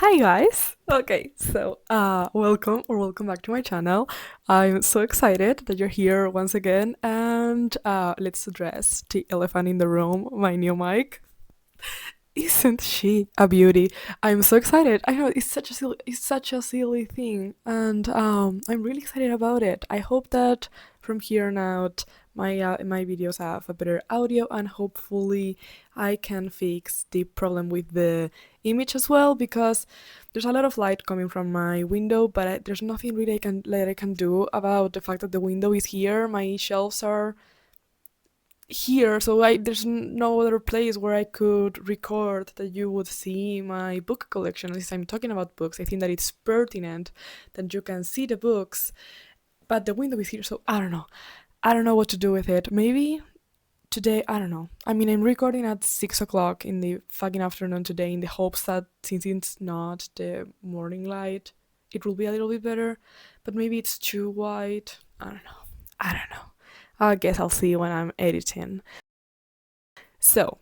Hi guys. Okay, so welcome back to my channel. I'm so excited that you're here once again, and let's address the elephant in the room, my new mic. Isn't she a beauty? I'm so excited. I know it's such a silly thing, and I'm really excited about it. I hope that from here on out, my videos have a better audio, and hopefully, I can fix the problem with the image as well because there's a lot of light coming from my window, but there's nothing really I can do about the fact that the window is here. My shelves are here, so there's no other place where I could record that you would see my book collection. Since I'm talking about books, I think that it's pertinent that you can see the books, but the window is here, so I don't know. I don't know what to do with it. Maybe today, I don't know. I mean, I'm recording at 6 o'clock in the fucking afternoon today in the hopes that since it's not the morning light, it will be a little bit better, but maybe it's too white. I don't know. I don't know. I guess I'll see when I'm editing. So,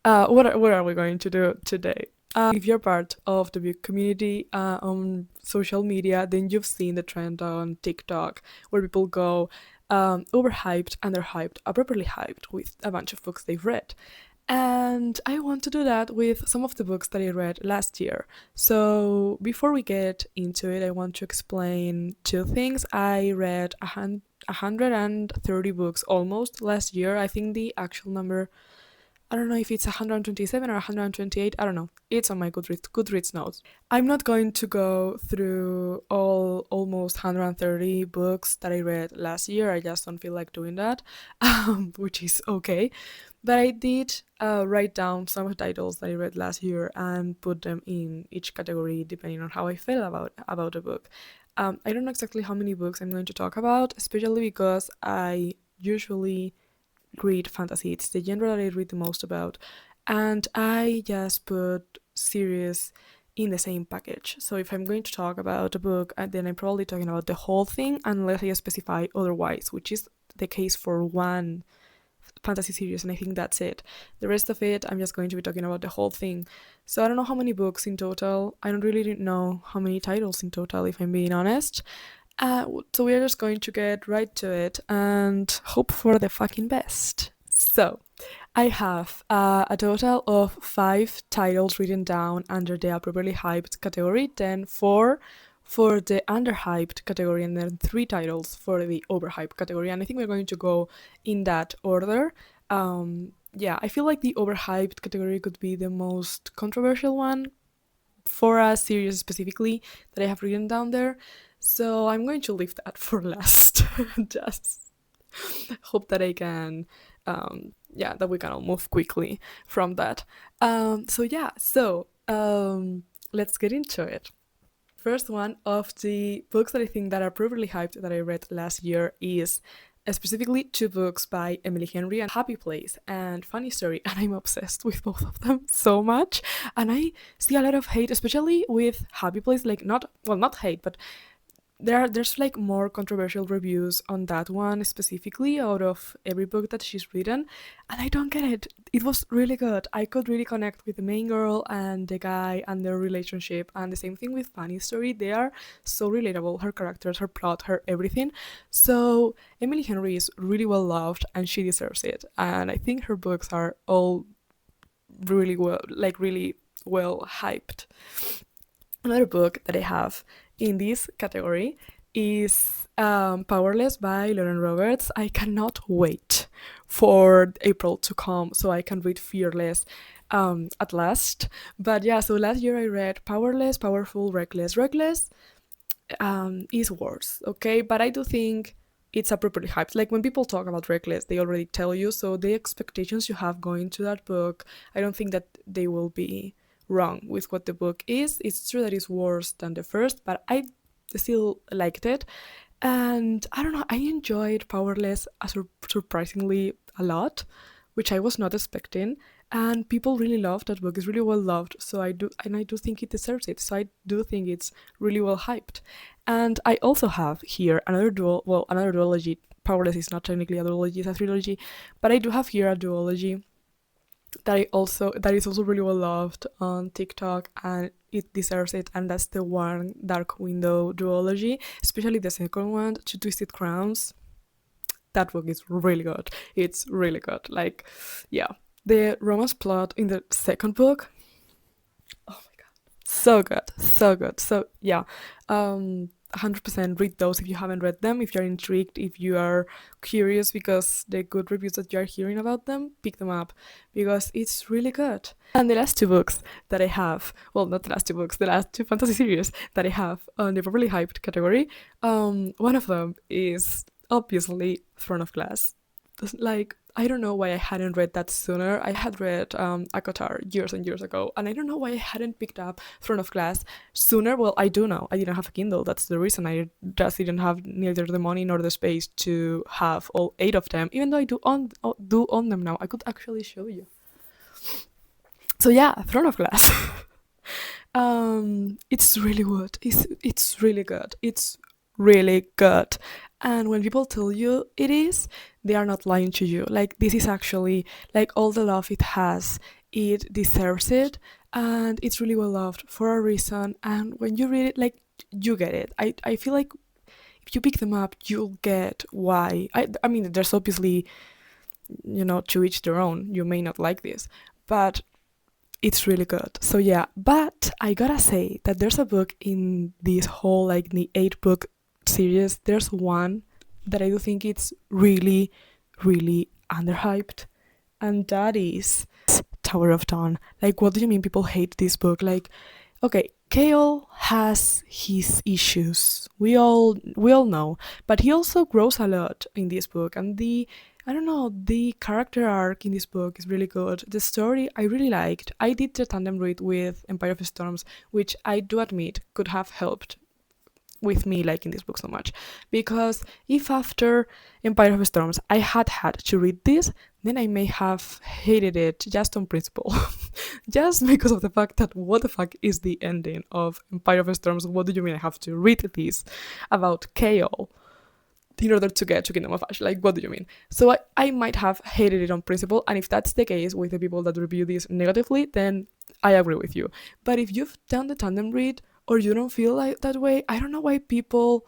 what are we going to do today? If you're part of the book community on social media, then you've seen the trend on TikTok where people go overhyped, underhyped, appropriately hyped with a bunch of books they've read. And I want to do that with some of the books that I read last year. So before we get into it, I want to explain two things. I read 130 books almost last year. I think the actual number, I don't know if it's 127 or 128. I don't know. It's on my Goodreads notes. I'm not going to go through all almost 130 books that I read last year. I just don't feel like doing that, which is okay. But I did write down some of the titles that I read last year and put them in each category depending on how I felt about a book. I don't know exactly how many books I'm going to talk about, especially because I usually read fantasy. It's the genre that I read the most about. And I just put series in the same package. So if I'm going to talk about a book, then I'm probably talking about the whole thing unless I specify otherwise, which is the case for one fantasy series, and I think that's it. The rest of it, I'm just going to be talking about the whole thing. So I don't know how many books in total. I don't really know how many titles in total, if I'm being honest. So we're just going to get right to it and hope for the fucking best. So, I have a total of 5 titles written down under the appropriately hyped category, then 4 for the underhyped category, and then 3 titles for the overhyped category. And I think we're going to go in that order. Yeah, I feel like the overhyped category could be the most controversial one for a series specifically that I have written down there. So I'm going to leave that for last. Just hope that I can, yeah, that we can all move quickly from that. Let's get into it. First one of the books that I think that are properly hyped that I read last year is specifically 2 books by Emily Henry and Happy Place and Funny Story, and I'm obsessed with both of them so much. And I see a lot of hate, especially with Happy Place, like not hate, but there's like more controversial reviews on that one specifically out of every book that she's written, and I don't get it. It was really good. I could really connect with the main girl and the guy and their relationship, and the same thing with Fanny's story. They are so relatable, her characters, her plot, her everything. So Emily Henry is really well loved and she deserves it, and I think her books are all really well hyped. Another book that I have in this category is Powerless by Lauren Roberts. I cannot wait for April to come so I can read Fearless at last. But yeah, so last year I read Powerless, Powerful, Reckless. Reckless is worse, okay? But I do think it's appropriately hyped. Like when people talk about Reckless, they already tell you. So the expectations you have going to that book, I don't think that they will be wrong with what the book is. It's true that it's worse than the first, but I still liked it. And I don't know, I enjoyed Powerless surprisingly a lot, which I was not expecting. And people really loved that book. It's really well loved. So I do think it deserves it. So I do think it's really well hyped. And I also have here another duology. Powerless is not technically a duology, it's a trilogy, but I do have here a duology that is also really well loved on TikTok, and it deserves it. And that's the one, Dark Window duology, especially the second one, Two Twisted Crowns. That book is really good. It's really good. Like, yeah, the romance plot in the second book, oh my god, so good, so good. So yeah, 100% read those if you haven't read them. If you're intrigued, if you are curious because the good reviews that you are hearing about them, pick them up because it's really good. And the last two books that I have, well, not the last two books, the last two fantasy series that I have on the properly hyped category, one of them is obviously Throne of Glass. Like, I don't know why I hadn't read that sooner. I had read Akotar years and years ago, and I don't know why I hadn't picked up Throne of Glass sooner. Well, I do know. I didn't have a Kindle. That's the reason. I just didn't have neither the money nor the space to have all 8 of them. Even though I do own them now, I could actually show you. So yeah, Throne of Glass. It's really good. It's really good. It's really good. And when people tell you it is, they are not lying to you. Like, this is actually, like, all the love it has, it deserves it, and it's really well loved for a reason. And when you read it, like, you get it. I feel like if you pick them up, you'll get why. I mean, there's obviously, to each their own. You may not like this, but it's really good. So yeah, but I gotta say that there's a book in this whole, like, the 8 book series. There's one that I do think it's really, really underhyped, and that is Tower of Dawn. Like, what do you mean people hate this book? Like, okay, Kale has his issues. We all know, but he also grows a lot in this book, and I don't know, the character arc in this book is really good. The story I really liked. I did the tandem read with Empire of Storms, which I do admit could have helped with me liking this book so much, because if after Empire of Storms I had to read this, then I may have hated it just on principle. Just because of the fact that, what the fuck is the ending of Empire of Storms? What do you mean I have to read this about Chaos in order to get to Kingdom of Ash? Like, what do you mean? So I might have hated it on principle, and if that's the case with the people that review this negatively, then I agree with you. But if you've done the tandem read, or you don't feel like that way, I don't know why people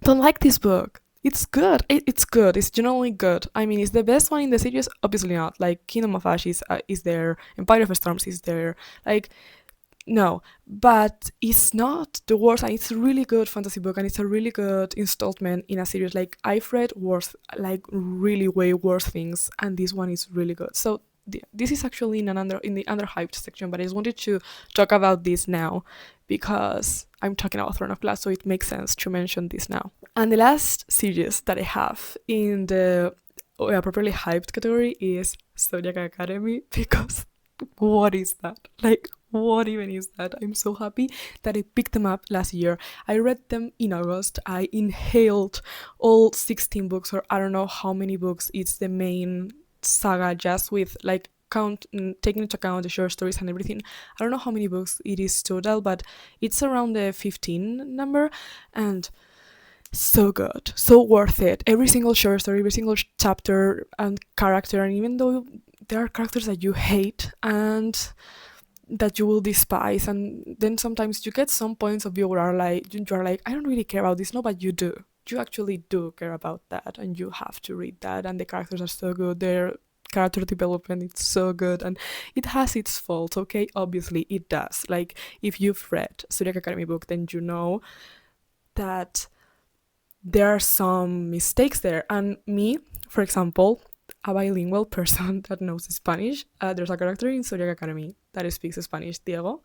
don't like this book. It's good. It's good. It's genuinely good. I mean, it's the best one in the series. Obviously not. Like, Kingdom of Ash is there. Empire of Storms is there. Like, no, but it's not the worst, and it's a really good fantasy book, and it's a really good installment in a series. Like, I've read worse, like, really way worse things, and this one is really good. So this is actually in the underhyped section, but I just wanted to talk about this now because I'm talking about Throne of Glass, so it makes sense to mention this now. And the last series that I have in the properly hyped category is Zodiac Academy, because what is that? Like, what even is that? I'm so happy that I picked them up last year. I read them in August. I inhaled all 16 books, or I don't know how many books. It's the main saga, just with, like, taking into account the short stories and everything. I don't know how many books it is total, but it's around the 15 number, and so good, so worth it. Every single short story, every single chapter and character, and even though there are characters that you hate and that you will despise, and then sometimes you get some points of view where you're like, I don't really care about this. No, but you do. You actually do care about that, and you have to read that. And the characters are so good. Their character development is so good, and it has its faults. Okay, obviously it does. Like, if you've read Zodiac Academy book, then you know that there are some mistakes there. And me, for example, a bilingual person that knows Spanish, there's a character in Zodiac Academy that speaks Spanish, Diego,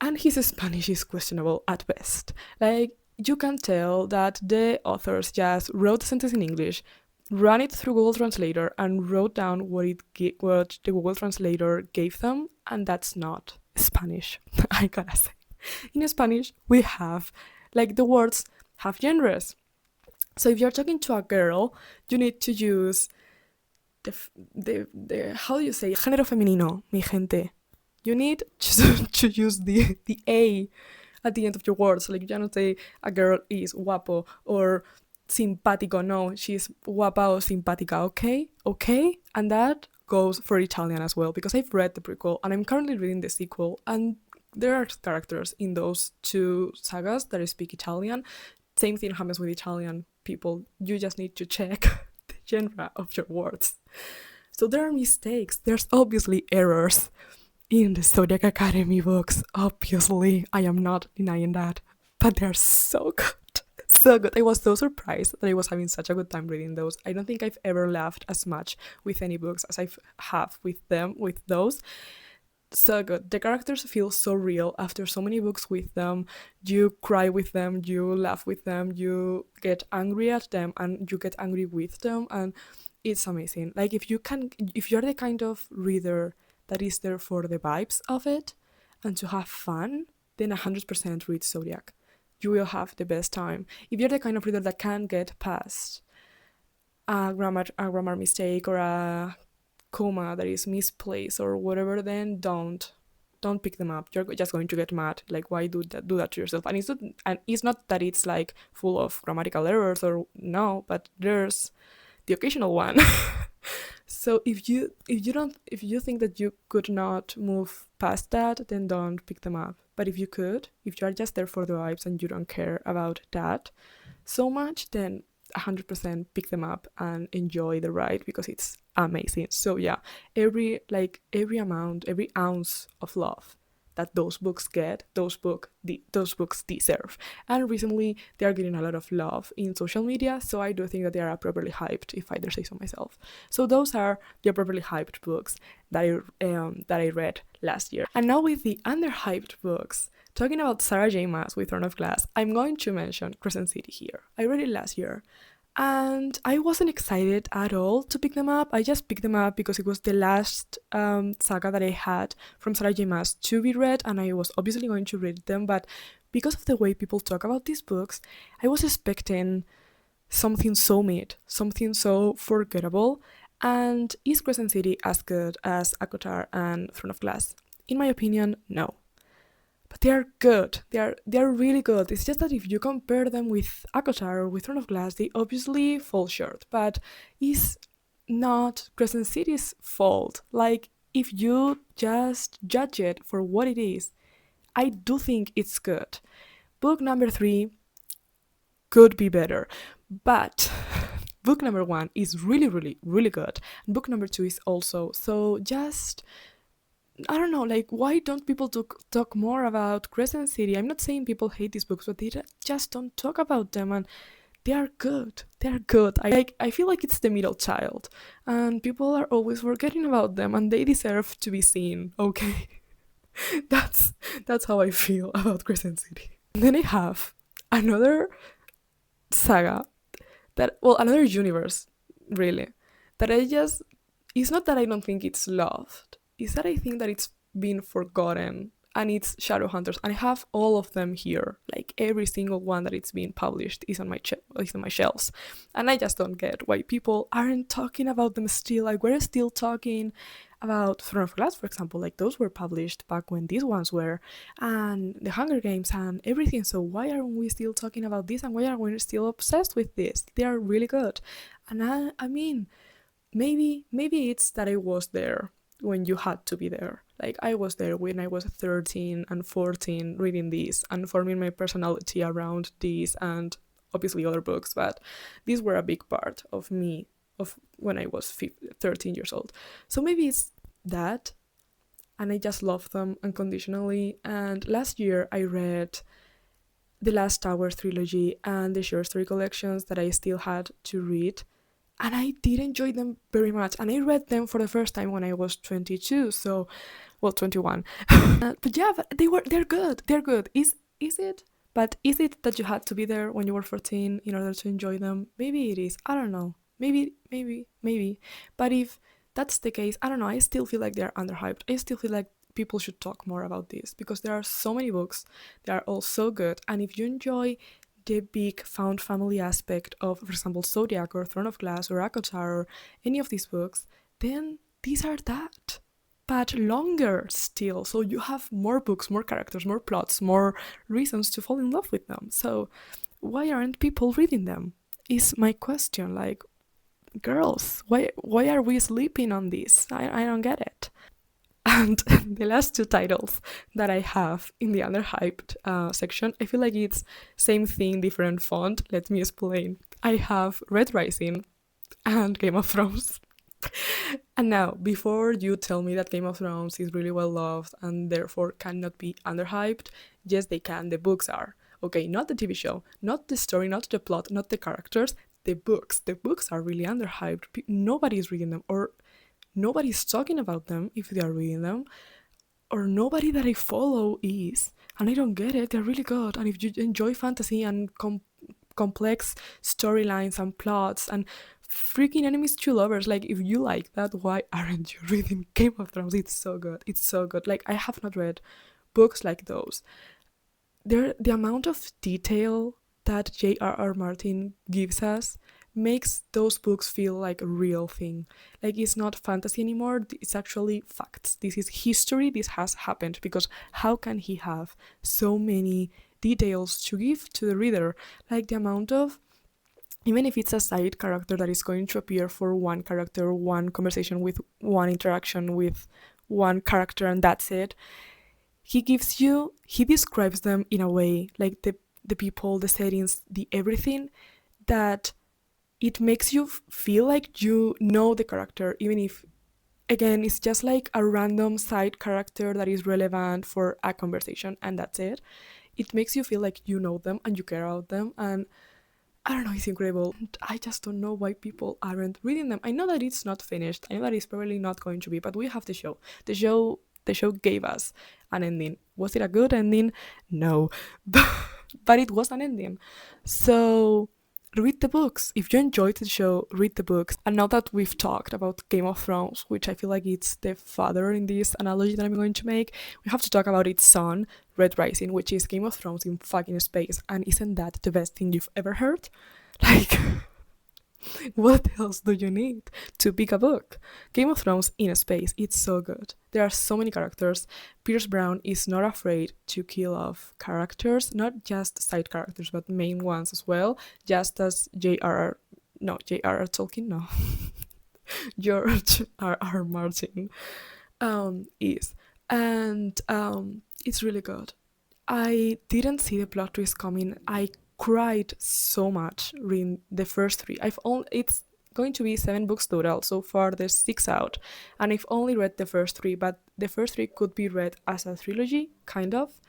and his Spanish is questionable at best. Like, you can tell that the authors just wrote the sentence in English, ran it through Google Translator, and wrote down what the Google Translator gave them, and that's not Spanish. I gotta say, in Spanish we have, like, the words have genders. So if you're talking to a girl, you need to use the how do you say género femenino, mi gente. You need to use the a at the end of your words. Like, you cannot say a girl is guapo or simpático. No, she's guapa or simpática. Okay, and that goes for Italian as well, because I've read the prequel and I'm currently reading the sequel, and there are characters in those two sagas that speak Italian. Same thing happens with Italian people. You just need to check the genre of your words. So there are mistakes. There's obviously errors in the Zodiac Academy books. Obviously, I am not denying that. But they're so good. So good. I was so surprised that I was having such a good time reading those. I don't think I've ever laughed as much with any books as I have with them, with those. So good. The characters feel so real after so many books with them. You cry with them, you laugh with them, you get angry at them, and you get angry with them, and it's amazing. Like if you're the kind of reader that is there for the vibes of it and to have fun, then 100% read Zodiac. You will have the best time. If you're the kind of reader that can't get past a grammar mistake or a comma that is misplaced or whatever, then don't pick them up. You're just going to get mad. Like, why do that to yourself? And it's not that it's like full of grammatical errors or no, but there's the occasional one. So if you think that you could not move past that, then don't pick them up. But if you could, if you are just there for the vibes and you don't care about that so much, then 100% pick them up and enjoy the ride because it's amazing. So yeah, every ounce of love that those books get, those books deserve. And recently, they are getting a lot of love in social media, so I do think that they are appropriately hyped, if I dare say so myself. So those are the appropriately hyped books that I read last year. And now with the underhyped books, talking about Sarah J. Maas with Throne of Glass, I'm going to mention Crescent City here. I read it last year, and I wasn't excited at all to pick them up. I just picked them up because it was the last saga that I had from Sarah J. Maas to be read, and I was obviously going to read them, but because of the way people talk about these books, I was expecting something so mid, something so forgettable. And is Crescent City as good as Akotar and Throne of Glass? In my opinion, no. But they are good. They are really good. It's just that if you compare them with Akotar or with Throne of Glass, they obviously fall short. But it's not Crescent City's fault. Like, if you just judge it for what it is, I do think it's good. Book number 3 could be better, but book number 1 is really, really, really good. And book number 2 is also. So just, I don't know, like, why don't people talk more about Crescent City? I'm not saying people hate these books, but they just don't talk about them, and they are good. They are good. I feel like it's the middle child, and people are always forgetting about them, and they deserve to be seen. Okay, that's how I feel about Crescent City. And then I have another saga another universe, really, that it's not that I don't think it's loved, it's that I think that it's been forgotten, and it's Shadowhunters, and I have all of them here, like every single one that it's been published is on my shelves, and I just don't get why people aren't talking about them still. Like, we're still talking about Throne of Glass, for example, like those were published back when these ones were, and the Hunger Games and everything. So why aren't we still talking about this, and why are we still obsessed with this? They are really good. And I mean, maybe it's that I was there when you had to be there. Like, I was there when I was 13 and 14 reading these and forming my personality around these and obviously other books, but these were a big part of me, of when I was 13 years old. So maybe it's that, and I just love them unconditionally. And last year I read the Last Tower trilogy and the short story collections that I still had to read, and I did enjoy them very much. And I read them for the first time when I was 22, so, well, 21. But yeah, but they're good. They're good. Is it? But is it that you had to be there when you were 14 in order to enjoy them? Maybe it is. I don't know. Maybe. But if that's the case, I don't know. I still feel like they're underhyped. I still feel like people should talk more about this because there are so many books. They are all so good. And if you enjoy the big found family aspect of, for example, Zodiac or Throne of Glass or Akotar or any of these books, then these are that. But longer still. So you have more books, more characters, more plots, more reasons to fall in love with them. So why aren't people reading them? Is my question. Like, girls, why are we sleeping on this? I don't get it. And the last two titles that I have in the underhyped section, I feel like it's same thing, different font. Let me explain. I have Red Rising and Game of Thrones. And now, before you tell me that Game of Thrones is really well loved and therefore cannot be underhyped, yes, they can. The books are. Okay, not the TV show, not the story, not the plot, not the characters, the books. The books are really underhyped. Nobody's reading them, or nobody's talking about them if they are reading them, or nobody that I follow is. And I don't get it. They're really good. And if you enjoy fantasy and complex storylines and plots and freaking enemies to lovers, like if you like that, why aren't you reading Game of Thrones? It's so good. It's so good. Like I have not read books like those. The amount of detail that J.R.R. Martin gives us makes those books feel like a real thing. Like it's not fantasy anymore, it's actually facts. This is history, this has happened, because how can he have so many details to give to the reader? Like the amount of, even if it's a side character that is going to appear for one character, one conversation with one interaction with one character, and that's it, he describes them in a way, like the people, the settings, the everything, that it makes you feel like you know the character, even if, again, it's just like a random side character that is relevant for a conversation, and that's it. It makes you feel like you know them and you care about them, and I don't know, it's incredible. I just don't know why people aren't reading them. I know that it's not finished. I know that it's probably not going to be, but we have the show. The show gave us an ending. Was it a good ending? No. But it was an ending. So read the books. If you enjoyed the show, read the books. And now that we've talked about Game of Thrones, which I feel like it's the father in this analogy that I'm going to make, we have to talk about its son, Red Rising, which is Game of Thrones in fucking space. And isn't that the best thing you've ever heard? Like, what else do you need to pick a book? Game of Thrones in space, it's so good. There are so many characters. Pierce Brown is not afraid to kill off characters, not just side characters, but main ones as well, just as J.R.R. Tolkien, no. George R.R. Martin is. And it's really good. I didn't see the plot twist coming. I cried so much reading the first three. It's going to be 7 books total. So far there's 6 out. And I've only read the first three, but the first three could be read as a trilogy, kind of.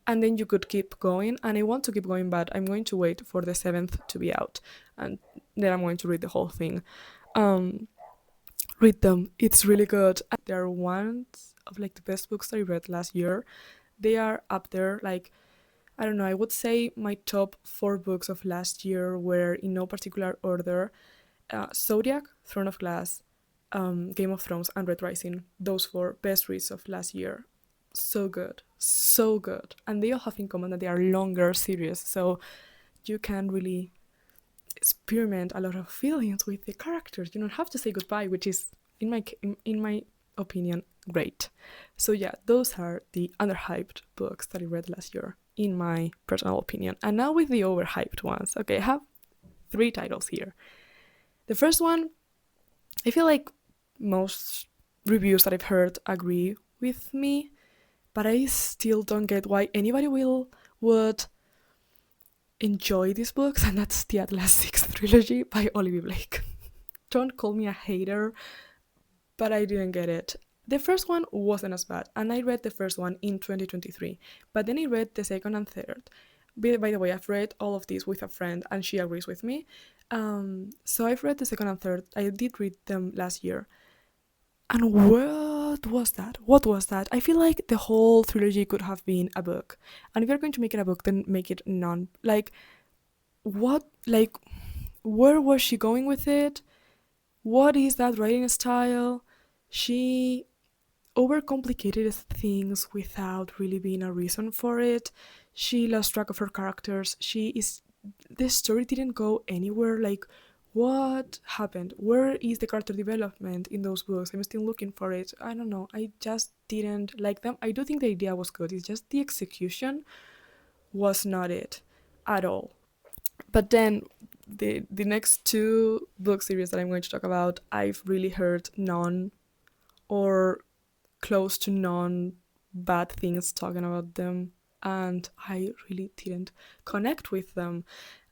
And then you could keep going. And I want to keep going, but I'm going to wait for the 7th to be out. And then I'm going to read the whole thing. Read them. It's really good. They are ones of like the best books that I read last year. They are up there, like, I don't know, I would say my top 4 books of last year were in no particular order: Zodiac, Throne of Glass, Game of Thrones, and Red Rising. Those 4 best reads of last year. So good. So good. And they all have in common that they are longer series, so you can really experiment a lot of feelings with the characters. You don't have to say goodbye, which is, in my opinion, great. So yeah, those are the underhyped books that I read last year, in my personal opinion. And now with the overhyped ones. Okay, I have 3 titles here. The first one, I feel like most reviews that I've heard agree with me, but I still don't get why anybody would enjoy these books, and that's the Atlas 6 trilogy by Olivia Blake. Don't call me a hater, but I didn't get it. The first one wasn't as bad, and I read the first one in 2023, but then I read the second and third. By the way, I've read all of these with a friend, and she agrees with me. So I've read the second and third. I did read them last year. And what was that? What was that? I feel like the whole trilogy could have been a book. And if you're going to make it a book, then make it non. Like, what? Like, where was she going with it? What is that writing style? She overcomplicated things without really being a reason for it. She lost track of her characters. The story didn't go anywhere. Like, what happened? Where is the character development in those books? I'm still looking for it. I don't know. I just didn't like them. I do think the idea was good. It's just the execution was not it at all. But then the next two book series that I'm going to talk about, I've really heard none or close to none bad things talking about them, and I really didn't connect with them.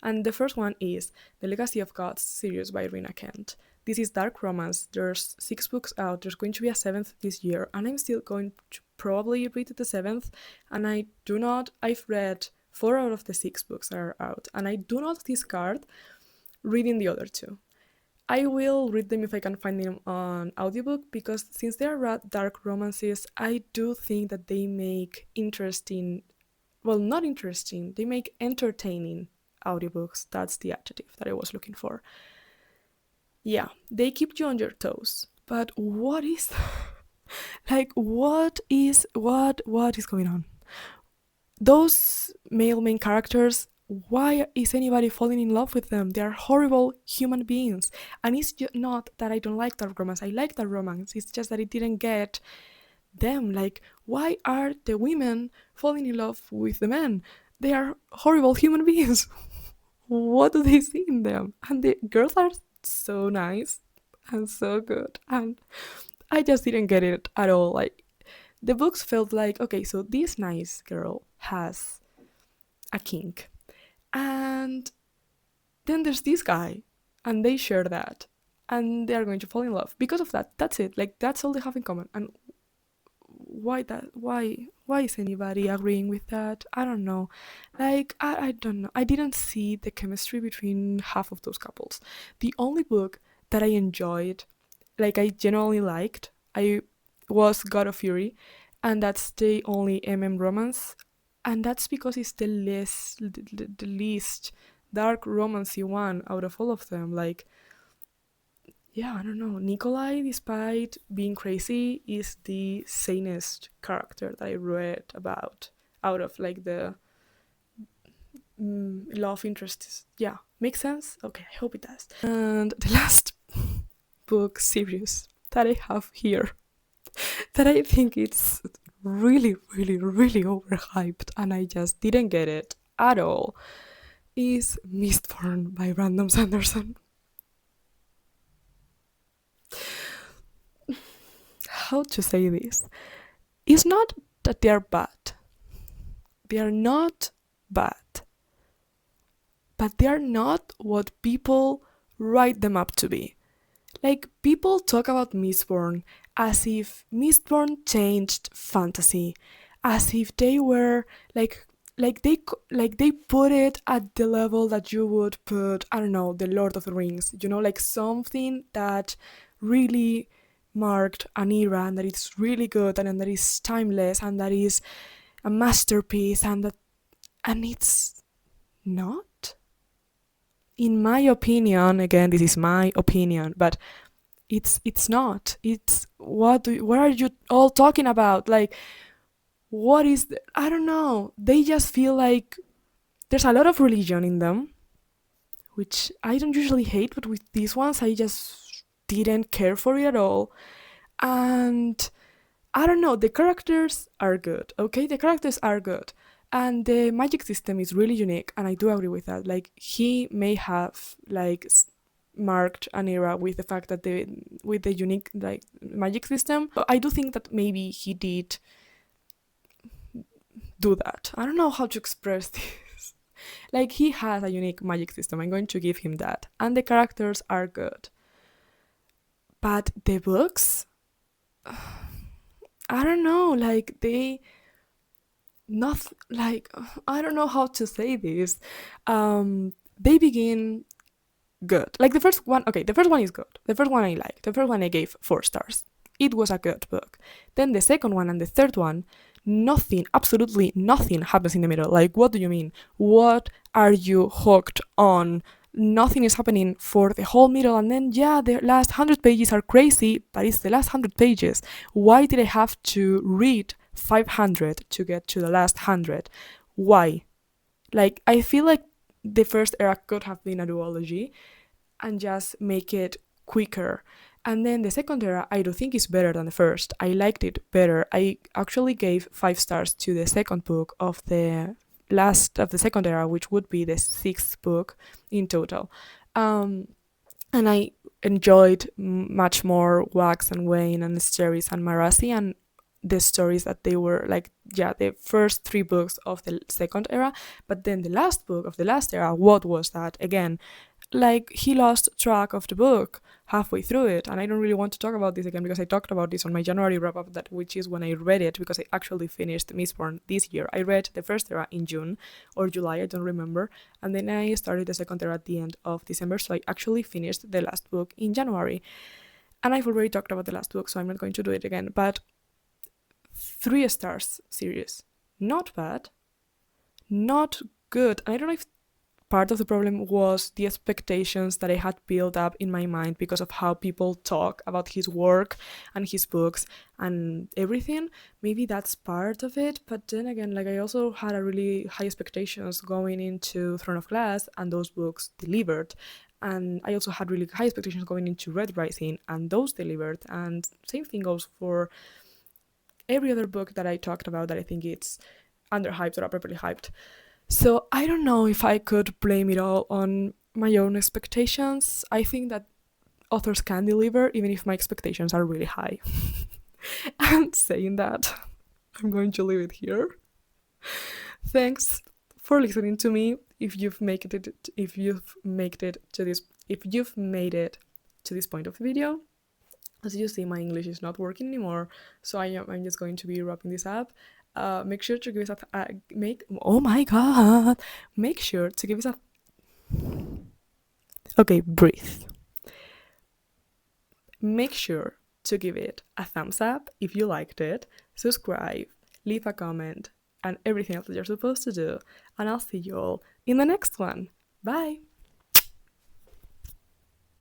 And the first one is The Legacy of Gods series by Rina Kent. This is dark romance. There's 6 books out. There's going to be a seventh this year, and I'm still going to probably read the seventh. And I've read 4 out of the 6 books that are out, and I do not discard reading the other two. I will read them if I can find them on audiobook, because since they are dark romances, I do think that they make interesting, well, not interesting, they make entertaining audiobooks. That's the adjective that I was looking for. Yeah, they keep you on your toes. But what is like what is going on? Those male main characters, why is anybody falling in love with them? They are horrible human beings. And it's not that I don't like that romance. I like that romance. It's just that it didn't get them. Like, why are the women falling in love with the men? They are horrible human beings. What do they see in them? And the girls are so nice and so good. And I just didn't get it at all. Like, the books felt like, okay, so this nice girl has a kink, and then there's this guy, and they share that, and they are going to fall in love because of that. That's it. Like, that's all they have in common. And why is anybody agreeing with that? I don't know. Like, I don't know. I didn't see the chemistry between half of those couples. The only book that I enjoyed, like I genuinely liked, I was God of Fury, and that's the only romance, and that's because it's the least dark romancy one out of all of them. Like, yeah, I don't know. Nikolai, despite being crazy, is the sanest character that I read about out of like the love interests. Yeah, makes sense? Okay, I hope it does. And the last book series that I have here that I think it's really, really, really overhyped and I just didn't get it at all is Mistborn by Brandon Sanderson. How to say this? It's not that they are bad. They are not bad. But they are not what people write them up to be. Like, people talk about Mistborn as if Mistborn changed fantasy, as if they were like they put it at the level that you would put, I don't know, the Lord of the Rings, like something that really marked an era and that it's really good and that is timeless and that is a masterpiece and it's not. In my opinion, again, this is my opinion, but it's not. It's what are you all talking about? Like, what is I don't know. They just feel like there's a lot of religion in them, which I don't usually hate, but with these ones I just didn't care for it at all. And I don't know, the characters are good, okay? The characters are good. And the magic system is really unique, and I do agree with that. Like, he may have, like, marked an era with the fact that with the unique, like, magic system. I do think that maybe he did do that. I don't know how to express this. Like, he has a unique magic system. I'm going to give him that. And the characters are good. But the books, I don't know, like, not like, I don't know how to say this. They begin good. Like, the first one, okay, the first one is good. The first one I liked. The first one I gave 4 stars. It was a good book. Then the second one and the third one, nothing, absolutely nothing happens in the middle. Like, what do you mean? What are you hooked on? Nothing is happening for the whole middle, and then, yeah, the last 100 pages are crazy, but it's the last 100 pages. Why did I have to read 500 to get to the last 100? Why? Like, I feel like the first era could have been a duology and just make it quicker. And then the second era, I do think is better than the first. I liked it better. I actually gave 5 stars to the second book of the last of the second era, which would be the sixth book in total. Um, and I enjoyed much more Wax and Wayne and Asteris and Marasi and the stories that they were like, yeah, the first three books of the second era. But then the last book of the last era, what was that? Again, like he lost track of the book halfway through it, and I don't really want to talk about this again because I talked about this on my January wrap up, that which is when I read it, because I actually finished Mistborn this year. I read the first era in June or July, I don't remember, and then I started the second era at the end of December, so I actually finished the last book in January. And I've already talked about the last book, so I'm not going to do it again. But 3 stars series, not bad, not good. And I don't know if part of the problem was the expectations that I had built up in my mind because of how people talk about his work and his books and everything. Maybe that's part of it, but then again, like I also had a really high expectations going into Throne of Glass, and those books delivered. And I also had really high expectations going into Red Rising, and those delivered. And same thing goes for every other book that I talked about that I think it's underhyped or properly hyped. So I don't know if I could blame it all on my own expectations. I think that authors can deliver even if my expectations are really high. And saying that, I'm going to leave it here. Thanks for listening to me. If you've made it to this point of the video, as you see, my English is not working anymore, so I'm just going to be wrapping this up. Make sure to give us oh my god, make sure to give us a okay, breathe. Make sure to give it a thumbs up if you liked it, subscribe, leave a comment, and everything else that you're supposed to do. And I'll see you all in the next one. Bye.